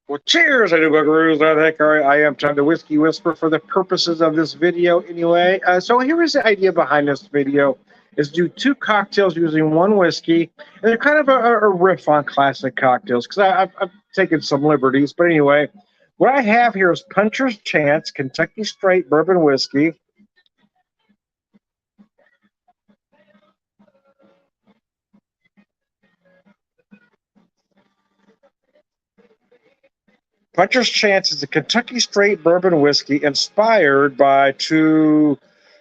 Well, cheers, I do buckaroos. I think I am Tom the Whiskey Whisperer for the purposes of this video anyway. So here is the idea behind this video is do two cocktails using one whiskey. And they're kind of a riff on classic cocktails because I've taken some liberties. But anyway, what I have here is Puncher's Chance Kentucky Straight Bourbon Whiskey. Puncher's Chance is a Kentucky Straight Bourbon Whiskey inspired by two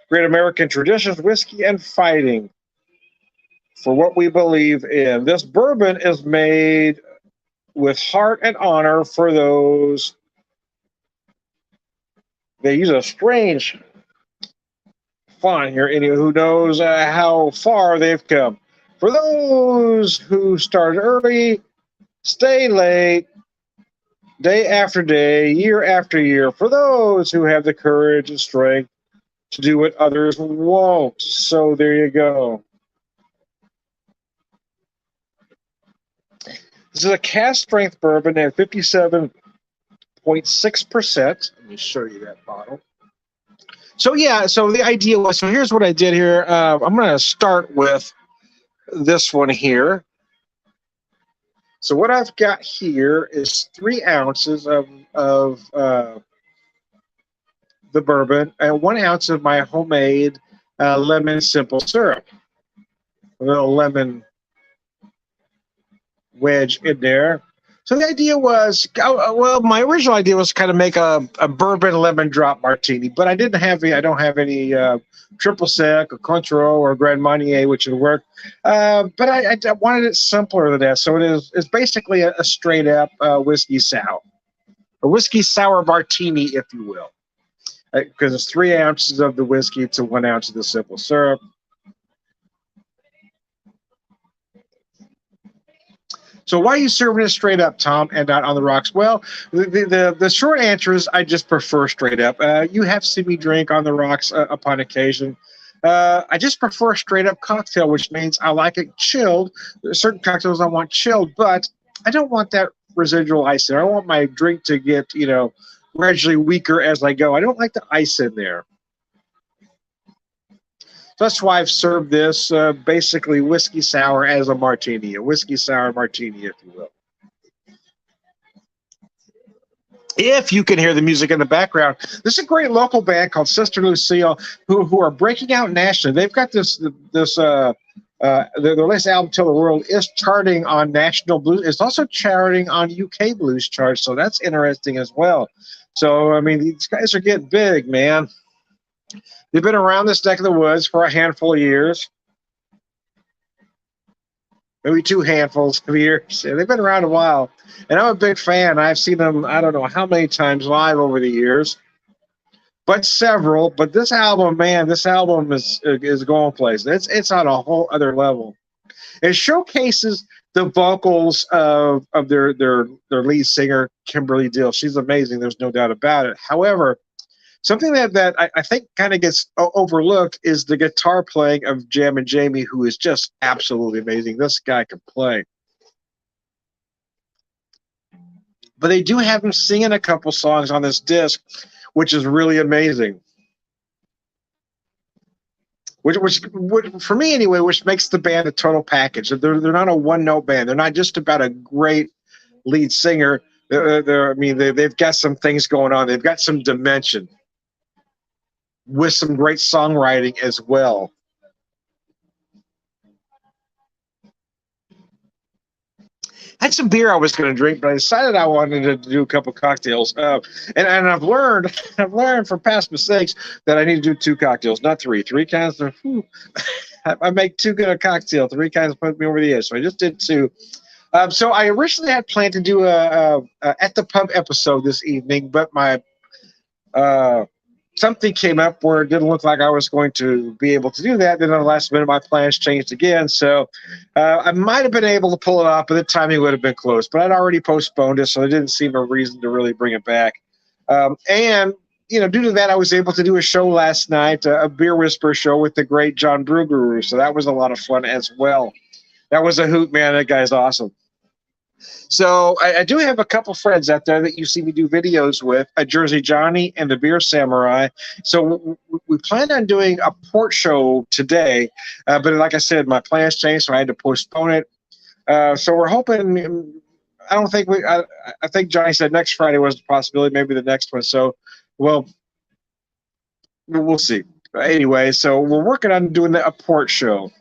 great American traditions, whiskey and fighting, for what we believe in. This bourbon is made with heart and honor for those. They use a strange font here, anyone who knows how far they've come. For those who start early, stay late, day after day, year after year. For those who have the courage and strength to do what others won't. So there you go. This is a cast strength bourbon at 57.6%. Let me show you that bottle. So yeah, so the idea was, so here's what I did here. I'm going to start with this one here. So what I've got here is 3 ounces of the bourbon and 1 ounce of my homemade lemon simple syrup. A little lemon wedge in there. So the idea was, well, my original idea was kind of make a bourbon lemon drop martini, but I don't have any triple sec or Cointreau or Grand Marnier, which would work. But I wanted it simpler than that. So it's basically a straight up whiskey sour, a whiskey sour martini, if you will, because it's 3 ounces of the whiskey to 1 ounce of the simple syrup. So why are you serving it straight up, Tom, and not on the rocks? Well, the short answer is I just prefer straight up. You have seen me drink on the rocks upon occasion. I just prefer a straight up cocktail, which means I like it chilled. There's certain cocktails I want chilled, but I don't want that residual ice in there. I want my drink to get, gradually weaker as I go. I don't like the ice in there. So that's why I've served this basically whiskey sour as a martini, a whiskey sour martini, if you will. If you can hear the music in the background, this is a great local band called Sister Lucille who are breaking out nationally. They've got their latest album, Till the World, is charting on national blues. It's also charting on UK blues charts, so that's interesting as well. So, I mean, these guys are getting big, man. They've been around this neck of the woods for a handful of years. Maybe 2 handfuls of years. Yeah, they've been around a while. And I'm a big fan. I've seen them, I don't know how many times live over the years, but several. But this album, man, is going places. It's on a whole other level. It showcases the vocals of their lead singer, Kimberly Dill. She's amazing. There's no doubt about it. However, something that I think kind of gets overlooked is the guitar playing of Jammin' Jamie, who is just absolutely amazing. This guy can play. But they do have him singing a couple songs on this disc, which is really amazing. Which for me anyway, which makes the band a total package. They're not a one-note band. They're not just about a great lead singer. They've got some things going on. They've got some dimension, with some great songwriting as well. I had some beer I was going to drink, but I decided I wanted to do a couple cocktails. And I've learned from past mistakes that I need to do 2 cocktails, not 3. 3 kinds of, I make too good a cocktail. 3 kinds put me over the edge. So I just did 2. So I originally had planned to do a at the pub episode this evening, but my something came up where it didn't look like I was going to be able to do that. Then at the last minute, my plans changed again. So I might have been able to pull it off, but the timing would have been close. But I'd already postponed it, so there didn't seem a reason to really bring it back. And due to that, I was able to do a show last night, a Beer Whisperer show with the great John Bruguru. So that was a lot of fun as well. That was a hoot, man. That guy's awesome. So I do have a couple friends out there that you see me do videos with, a Jersey Johnny and the Beer Samurai. So we plan on doing a port show today, but like I said, my plans changed, so I had to postpone it. So we're hoping. I don't think we. I think Johnny said next Friday was a possibility, maybe the next one. So, well, we'll see. Anyway, so we're working on doing a port show.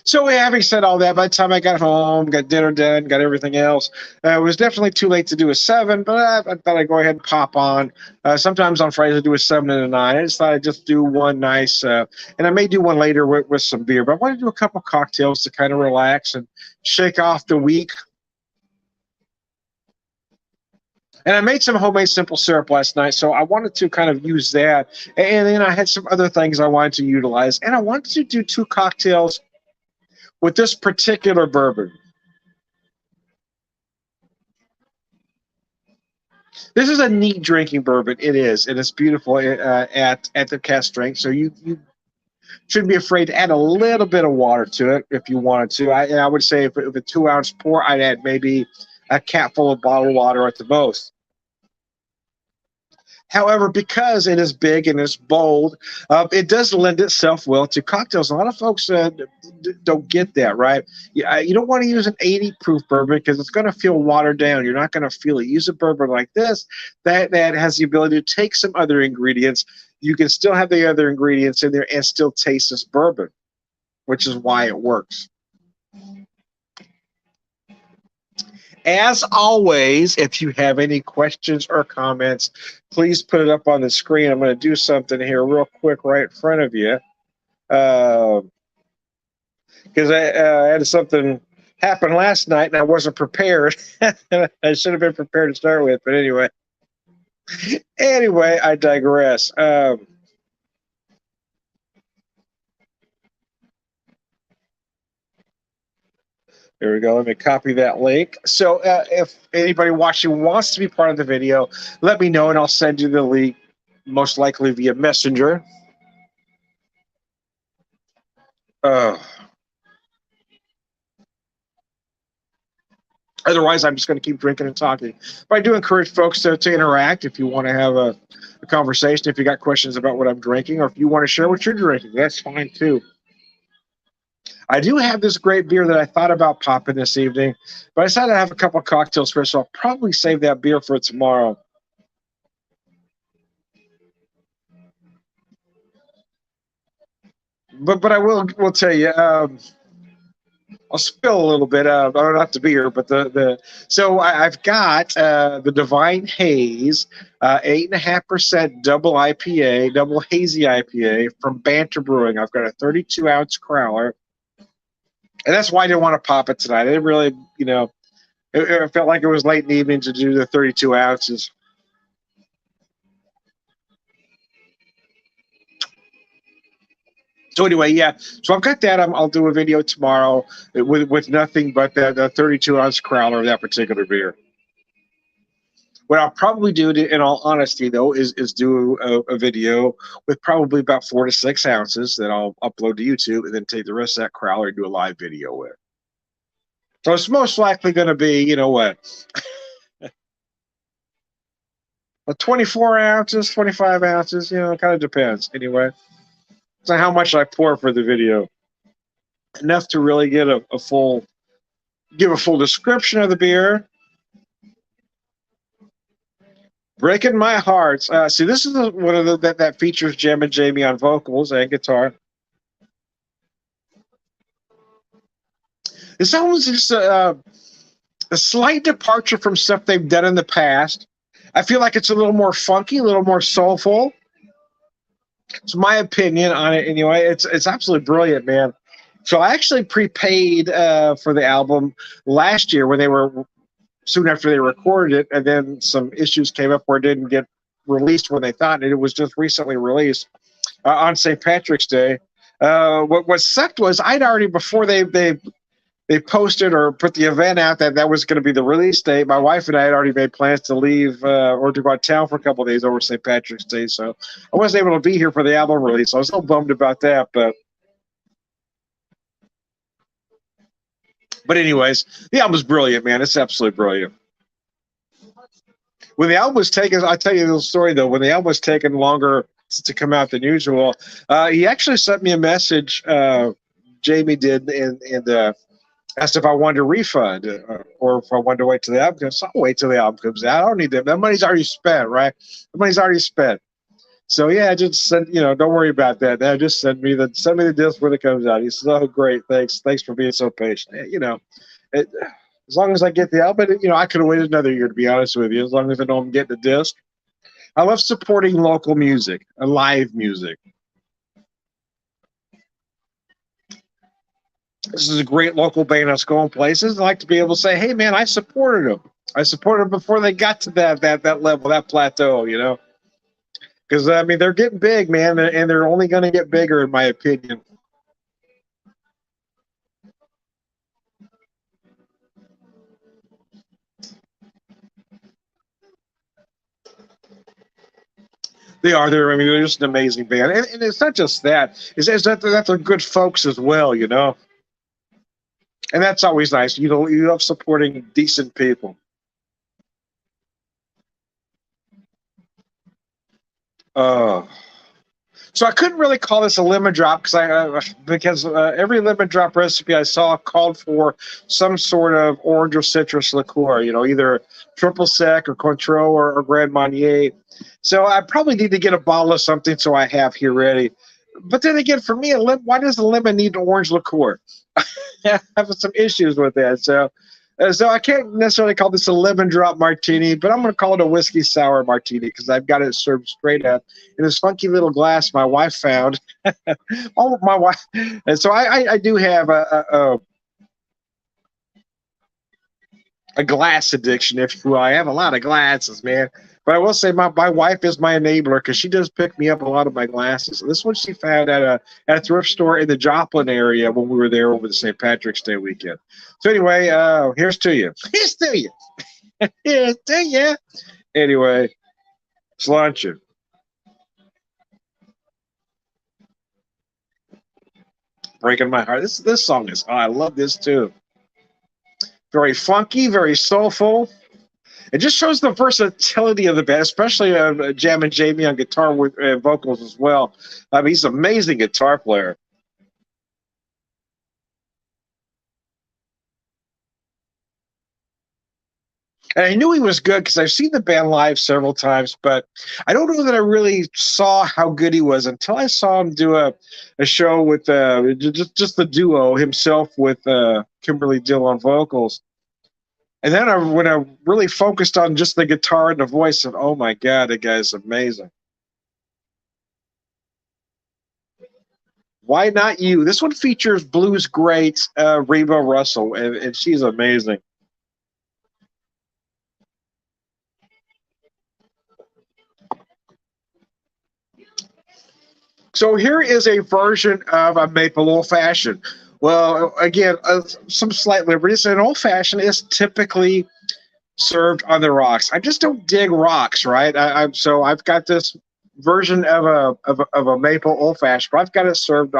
So having said all that, by the time I got home, got dinner done, got everything else, it was definitely too late to do a 7, but I thought I'd go ahead and pop on. Sometimes on Fridays I do a 7 and a 9. I just thought I'd just do one nice, and I may do one later with some beer, but I want to do a couple cocktails to kind of relax and shake off the week. And I made some homemade simple syrup last night, so I wanted to kind of use that. And then I had some other things I wanted to utilize, and I wanted to do 2 cocktails with this particular bourbon. This is a neat drinking bourbon. It is, and it's beautiful at the cask strength. So you shouldn't be afraid to add a little bit of water to it if you wanted to. I would say if a 2-ounce pour, I'd add maybe a capful of bottled water at the most. However, because it is big and it's bold, it does lend itself well to cocktails. A lot of folks don't get that, right? You don't want to use an 80 proof bourbon because it's going to feel watered down. You're not going to feel it. Use a bourbon like this that has the ability to take some other ingredients. You can still have the other ingredients in there and still taste this bourbon, which is why it works. As always, if you have any questions or comments, please put it up on the screen. I'm going to do something here real quick right in front of you. Because I had something happen last night and I wasn't prepared. I should have been prepared to start with, but anyway. Anyway, I digress. There we go. Let me copy that link. So if anybody watching wants to be part of the video, let me know and I'll send you the link, most likely via Messenger. Otherwise, I'm just going to keep drinking and talking. But I do encourage folks to interact if you want to have a conversation, if you got questions about what I'm drinking, or if you want to share what you're drinking, that's fine too. I do have this great beer that I thought about popping this evening, but I decided to have a couple of cocktails first, so I'll probably save that beer for tomorrow. But I will tell you, I'll spill a little bit, not the beer, but so I've got the Divine Haze, 8.5% double IPA, double hazy IPA from Banter Brewing. I've got a 32-ounce crowler. And that's why I didn't want to pop it tonight. I didn't really, it felt like it was late in the evening to do the 32 ounces. So anyway, yeah. So I've got that. I'll do a video tomorrow with nothing but the 32-ounce crowler of that particular beer. What I'll probably do, in all honesty, though, is do a video with probably about 4 to 6 ounces that I'll upload to YouTube, and then take the rest of that crowler and do a live video with. So it's most likely going to be, you know what, 24 ounces, 25 ounces, it kind of depends. Anyway, so how much I pour for the video. Enough to really get give a full description of the beer. Breaking My Hearts. See, this is one of that features Jem and Jamie on vocals and guitar. This album's just a slight departure from stuff they've done in the past. I feel like it's a little more funky, a little more soulful. It's my opinion on it anyway. It's absolutely brilliant, man. So I actually prepaid for the album last year when they were soon after they recorded it, and then some issues came up where it didn't get released when they thought it was just recently released on St. Patrick's Day. What sucked was I'd already, before they posted or put the event out that was going to be the release date, my wife and I had already made plans to leave or to go out of town for a couple of days over St. Patrick's Day, so I wasn't able to be here for the album release. I was a little bummed about that, but But anyways, the album's brilliant, man. It's absolutely brilliant. When the album was taken, I'll tell you a little story though. When the album was taking longer to come out than usual, he actually sent me a message. Jamie did, and asked if I wanted a refund or if I wanted to wait till the album comes. I'll wait till the album comes out. I don't need that. That money's already spent, right? The money's already spent. So yeah, just send, don't worry about that. Now just send me the disc when it comes out. He says, "Oh, great, thanks for being so patient." As long as I get the album, I could have waited another year, to be honest with you. As long as I know I'm getting the disc. I love supporting local music, live music. This is a great local band that's going places. I like to be able to say, "Hey, man, I supported them. I supported them before they got to that level, that plateau." Because I mean, they're getting big, man, and they're only going to get bigger, in my opinion. They are. They're just an amazing band, and it's not just that. It's that they're good folks as well, and that's always nice. You love supporting decent people. So I couldn't really call this a lemon drop because every lemon drop recipe I saw called for some sort of orange or citrus liqueur. Either triple sec or Cointreau or Grand Marnier. So I probably need to get a bottle of something so I have here ready. But then again, for me, why does a lemon need an orange liqueur? I have some issues with that. So I can't necessarily call this a lemon drop martini, but I'm going to call it a whiskey sour martini because I've got it served straight up in this funky little glass my wife found. Oh, my wife! And so I do have a glass addiction, if you will. I have a lot of glasses, man. But I will say my wife is my enabler because she does pick me up a lot of my glasses. This one she found at a thrift store in the Joplin area when we were there over the St. Patrick's Day weekend. So anyway, here's to you. Here's to you. Here's to you. Anyway, it's luncheon. Breaking my heart. This song is. Oh, I love this too. Very funky, very soulful. It just shows the versatility of the band, especially jamming Jamie on guitar with vocals as well. I mean, he's an amazing guitar player. And I knew he was good because I've seen the band live several times, but I don't know that I really saw how good he was until I saw him do a show with just the duo, himself with Kimberly Dill on vocals. And then when I really focused on just the guitar and the voice, I said, "Oh my God, the guy's amazing." Why Not You? This one features blues great Reba Russell, and she's amazing. So here is a version of a maple old fashioned. Well, again, some slight liberties. An old fashioned is typically served on the rocks. I just don't dig rocks, right? So I've got this version of a maple old fashioned, but I've got it served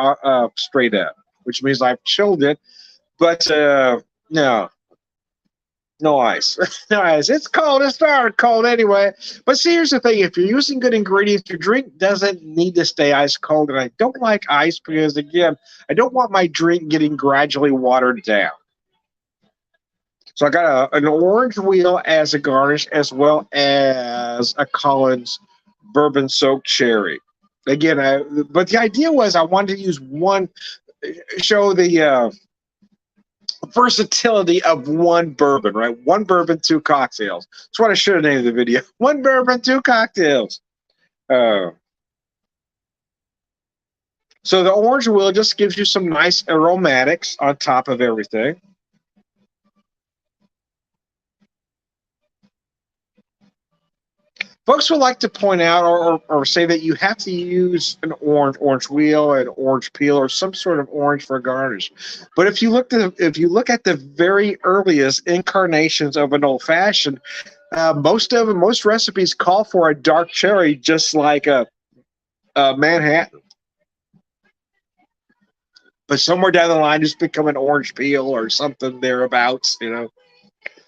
straight up, which means I've chilled it. But no, no ice. No ice. It's cold. It started cold anyway. But see, here's the thing. If you're using good ingredients, your drink doesn't need to stay ice cold. And I don't like ice because, again, I don't want my drink getting gradually watered down. So I got an orange wheel as a garnish as well as a Collins bourbon-soaked cherry. Again, but the idea was I wanted to use show the versatility of one bourbon, right? One bourbon, two cocktails. That's what I should have named the video. One bourbon, two cocktails. So the orange wheel just gives you some nice aromatics on top of everything. Folks would like to point out or say that you have to use an orange wheel, an orange peel, or some sort of orange for a garnish. But if you look at the very earliest incarnations of an old fashioned, most recipes call for a dark cherry, just like a Manhattan. but somewhere down the line, just become an orange peel or something thereabouts.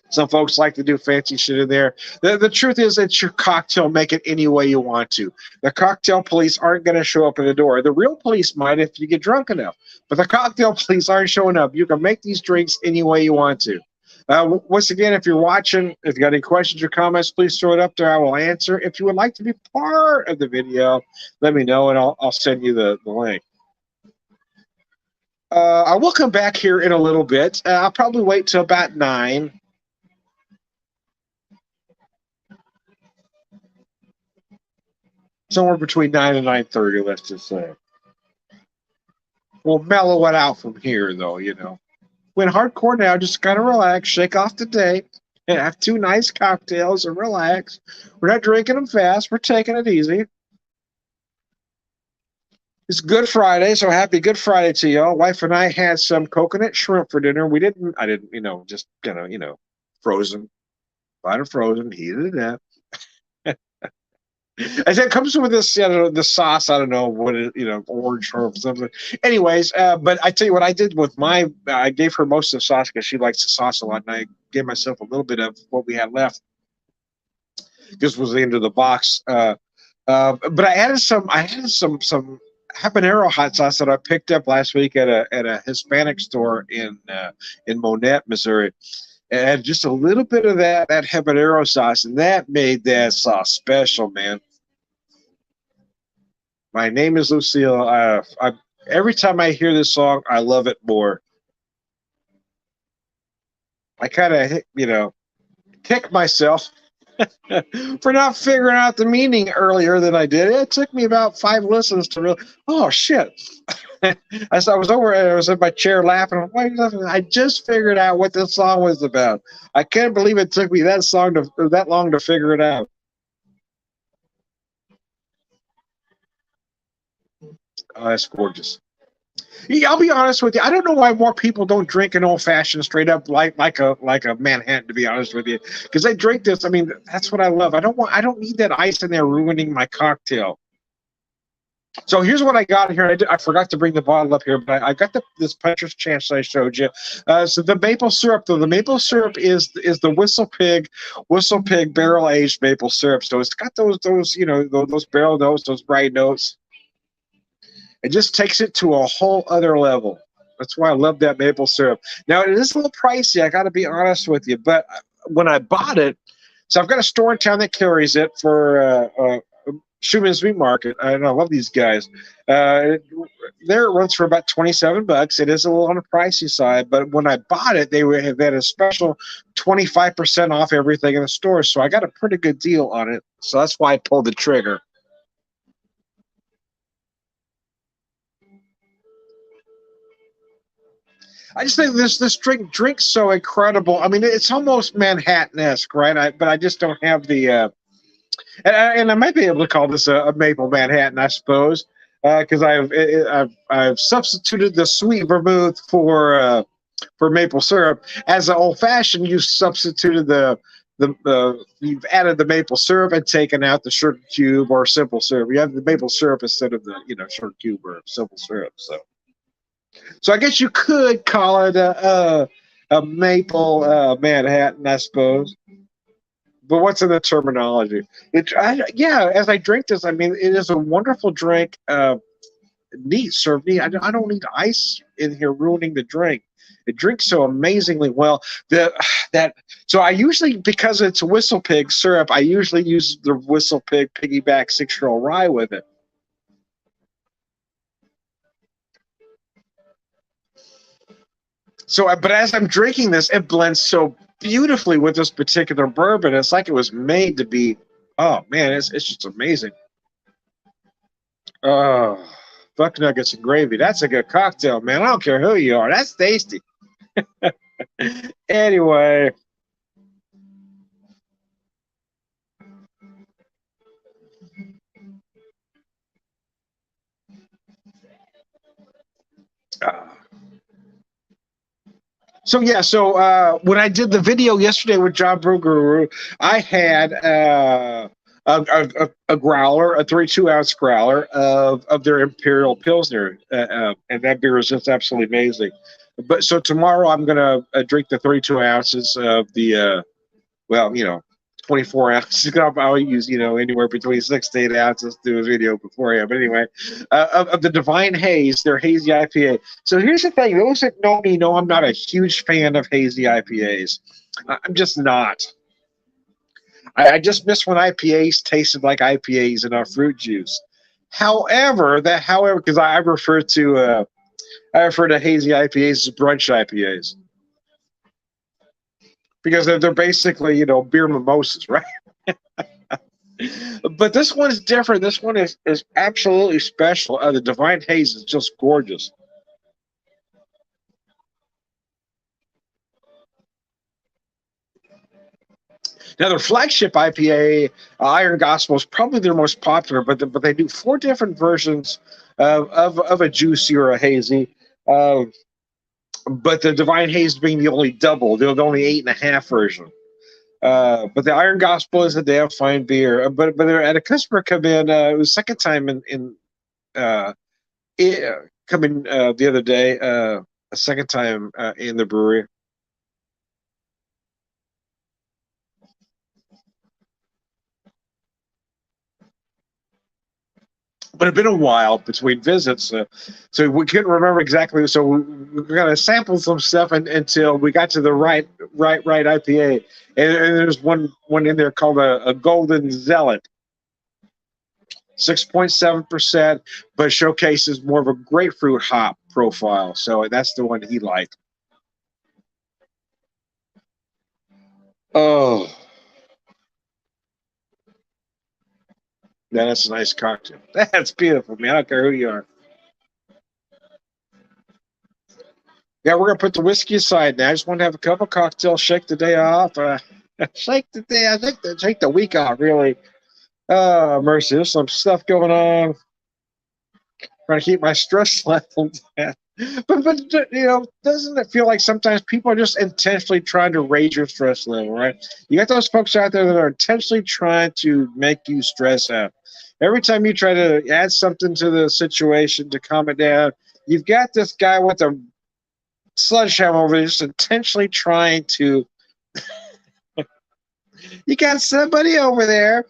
Some folks like to do fancy shit in there. The truth is, it's your cocktail. Make it any way you want to. The cocktail police aren't going to show up at the door. The real police might if you get drunk enough, but the cocktail police aren't showing up. You can make these drinks any way you want to. Once again, if you're watching, if you got any questions or comments, please throw it up there. I will answer. If you would like to be part of the video, let me know, and I'll send you the link. I will come back here in a little bit. I'll probably wait till about 9. Somewhere between 9 and 9:30, let's just say. We'll mellow it out from here, though, When hardcore now, just kind of relax, shake off the day, and have 2 nice cocktails and relax. We're not drinking them fast. We're taking it easy. It's Good Friday, so happy Good Friday to y'all. Wife and I had some coconut shrimp for dinner. I didn't, just kind of, frozen. Bought it frozen, heated it up. As it comes with this, the sauce. I don't know what it, orange or something. Anyways, but I tell you what I did with I gave her most of the sauce because she likes the sauce a lot, and I gave myself a little bit of what we had left. This was the end of the box. But I added some habanero hot sauce that I picked up last week at a Hispanic store in Monette, Missouri. And had just a little bit of that habanero sauce, and that made that sauce special, man. My name is Lucille. Every time I hear this song, I love it more. I kind of, kick myself for not figuring out the meaning earlier than I did. It took me about 5 listens to realize, oh, shit. I was in my chair laughing. I just figured out what this song was about. I can't believe it took me that long to figure it out. Oh, that's gorgeous. Yeah, I'll be honest with you. I don't know why more people don't drink an old fashioned straight up like a Manhattan. To be honest with you, because they drink this. I mean, that's what I love. I don't need that ice in there ruining my cocktail. So here's what I got here. I forgot to bring the bottle up here, but I got this Puncher's Chance I showed you. So the maple syrup, though, the maple syrup is the Whistle Pig barrel aged maple syrup. So it's got those barrel notes, those bright notes. It just takes it to a whole other level. That's why I love that maple syrup. Now it is a little pricey. I got to be honest with you, but when I bought it, so I've got a store in town that carries it for Schuman's Meat Market. I love these guys. There it runs for about $27. It is a little on the pricey side, but when I bought it, they had a special 25% off everything in the store, so I got a pretty good deal on it. So that's why I pulled the trigger. I just think this drink's so incredible. I mean, it's almost Manhattan-esque, right? But I just don't have the and I might be able to call this a maple Manhattan, I suppose, because I've substituted the sweet vermouth for maple syrup. As an old fashioned, you substituted you've added the maple syrup and taken out the sugar cube or simple syrup. You have the maple syrup instead of the sugar cube or simple syrup. So I guess you could call it a maple Manhattan, I suppose. But what's in the terminology? As I drink this, I mean, it is a wonderful drink. Neat, served neat. I don't need ice in here ruining the drink. It drinks so amazingly well. So I usually, because it's Whistle Pig syrup, I usually use the Whistle Pig Piggyback 6-year-old rye with it. So, but as I'm drinking this, it blends so beautifully with this particular bourbon. It's like it was made to be. Oh man, it's just amazing. Oh, buck nuggets and gravy. That's a good cocktail, man. I don't care who you are. That's tasty. Anyway. So when I did the video yesterday with John Brew Guru, I had a growler, a 32-ounce growler of their Imperial Pilsner, and that beer is just absolutely amazing. But so tomorrow I'm gonna drink the 32 ounces of the well, 24 ounces. I'll use anywhere between 6 to 8 ounces to do a video beforehand. But anyway, of the Divine Haze, their hazy IPA. So here's the thing: those that know me know I'm not a huge fan of hazy IPAs. I'm just not. I just miss when IPAs tasted like IPAs in our fruit juice. However, because I refer to hazy IPAs as brunch IPAs because they're basically beer mimosas, right? But this one is different. This one is absolutely special. The Divine Haze is just gorgeous. Now, their flagship IPA, Iron Gospel, is probably their most popular, but they do 4 different versions of a juicy or a hazy. But the Divine Haze being the only double, the only 8.5 version. But the Iron Gospel is a damn fine beer. But at a customer come in, it was second time coming the other day, a second time in the brewery. But it's been a while between visits, so we couldn't remember exactly. So we got to sample some stuff until we got to the right IPA, and there's one in there called a Golden Zealot, 6.7%, but showcases more of a grapefruit hop profile. So that's the one he liked. Oh, that's a nice cocktail. That's beautiful, man. I don't care who you are. Yeah, we're gonna put the whiskey aside now. I just want to have a couple cocktails, shake the day off, shake the week off. Really, mercy. There's some stuff going on. Trying to keep my stress level down. But doesn't it feel like sometimes people are just intentionally trying to raise your stress level, right? You got those folks out there that are intentionally trying to make you stress out. Every time you try to add something to the situation to calm it down, you've got this guy with a sledgehammer over there just intentionally trying to. You got somebody over there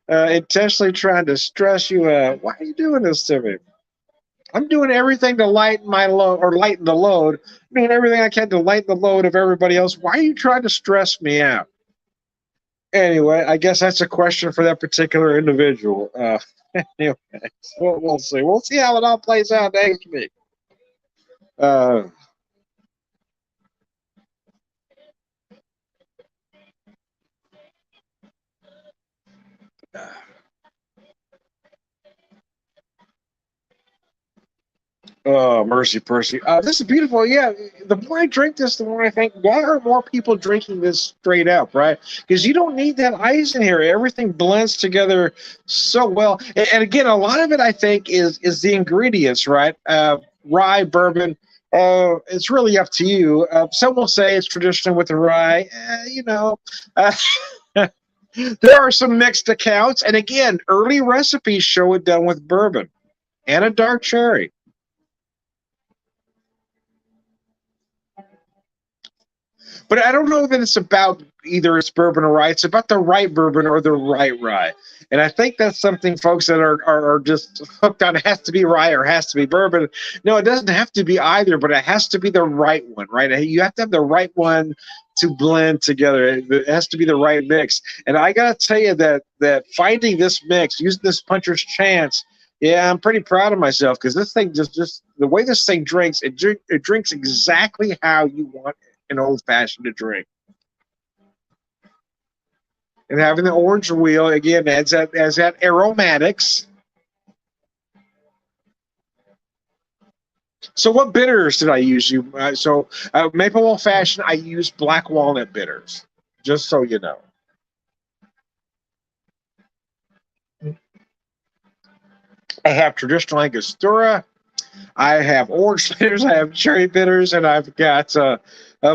intentionally trying to stress you out. Why are you doing this to me? I'm doing everything to lighten my load or lighten the load. I'm doing everything I can to lighten the load of everybody else. Why are you trying to stress me out? Anyway, I guess that's a question for that particular individual. Anyway, we'll see. We'll see how it all plays out next week. Uh, Oh, mercy, Percy. This is beautiful. Yeah, the more I drink this, the more I think, why are more people drinking this straight up, right? Because you don't need that ice in here. Everything blends together so well. And again, a lot of it, I think, is the ingredients, right? Rye, bourbon. It's really up to you. Some will say it's traditional with the rye. Uh, there are some mixed accounts. And again, early recipes show it done with bourbon and a dark cherry. But I don't know that it's about either it's bourbon or rye. It's about the right bourbon or the right rye. And I think that's something folks that are just hooked on. It has to be rye or it has to be bourbon. No, it doesn't have to be either, but it has to be the right one, right? You have to have the right one to blend together. It has to be the right mix. And I got to tell you that finding this mix, using this puncher's chance, yeah, I'm pretty proud of myself because this thing just the way this thing drinks, it drinks exactly how you want an old fashioned to drink. And having the orange wheel again adds that aromatics. So what bitters did I use? Maple old fashioned. I use black walnut bitters, just so you know. I have traditional Angostura. I have orange bitters, I have cherry bitters, and I've got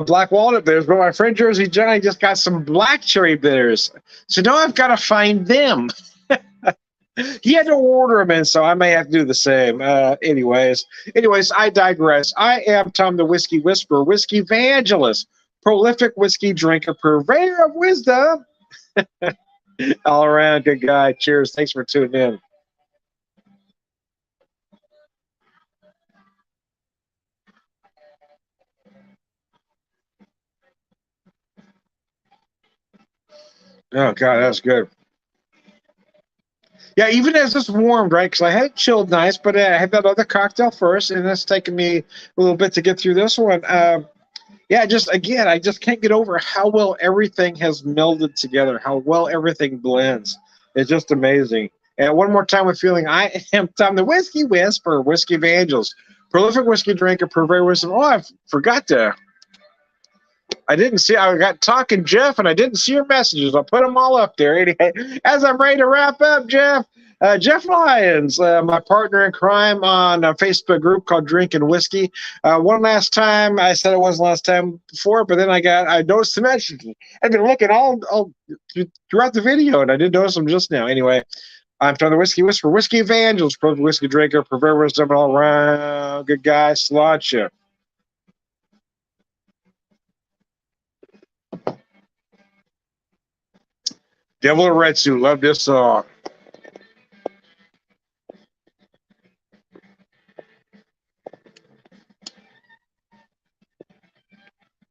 black walnut bitters. But my friend Jersey Johnny just got some black cherry bitters. So now I've got to find them. He had to order them in, so I may have to do the same. Anyways, I digress. I am Tom the Whiskey Whisperer, whiskey evangelist, prolific whiskey drinker, purveyor of wisdom, all around good guy. Cheers. Thanks for tuning in. Oh God, that's good. Yeah, even as this warmed, right? Because I had it chilled nice, but I had that other cocktail first, and it's taken me a little bit to get through this one. Yeah, just again, I just can't get over how well everything has melded together, how well everything blends. It's just amazing. And one more time with feeling, I am Tom the Whiskey Whisperer, Whiskey Evangelist, prolific whiskey drinker, purveyor of wisdom. Oh, I forgot to. I didn't see. I got talking Jeff, and I didn't see your messages. I'll put them all up there. Anyway, as I'm ready to wrap up, Jeff. Jeff Lyons, my partner in crime on a Facebook group called Drinking Whiskey. One last time, I said it was last time before, but then I noticed the messages. I've been looking all throughout the video, and I did notice them just now. Anyway, I'm Tom the Whiskey Whisperer, Whiskey Evangelist, pro whiskey drinker, purveyor of wisdom all around. Good guy, Sláinte. Devil in Red Suit, love this song.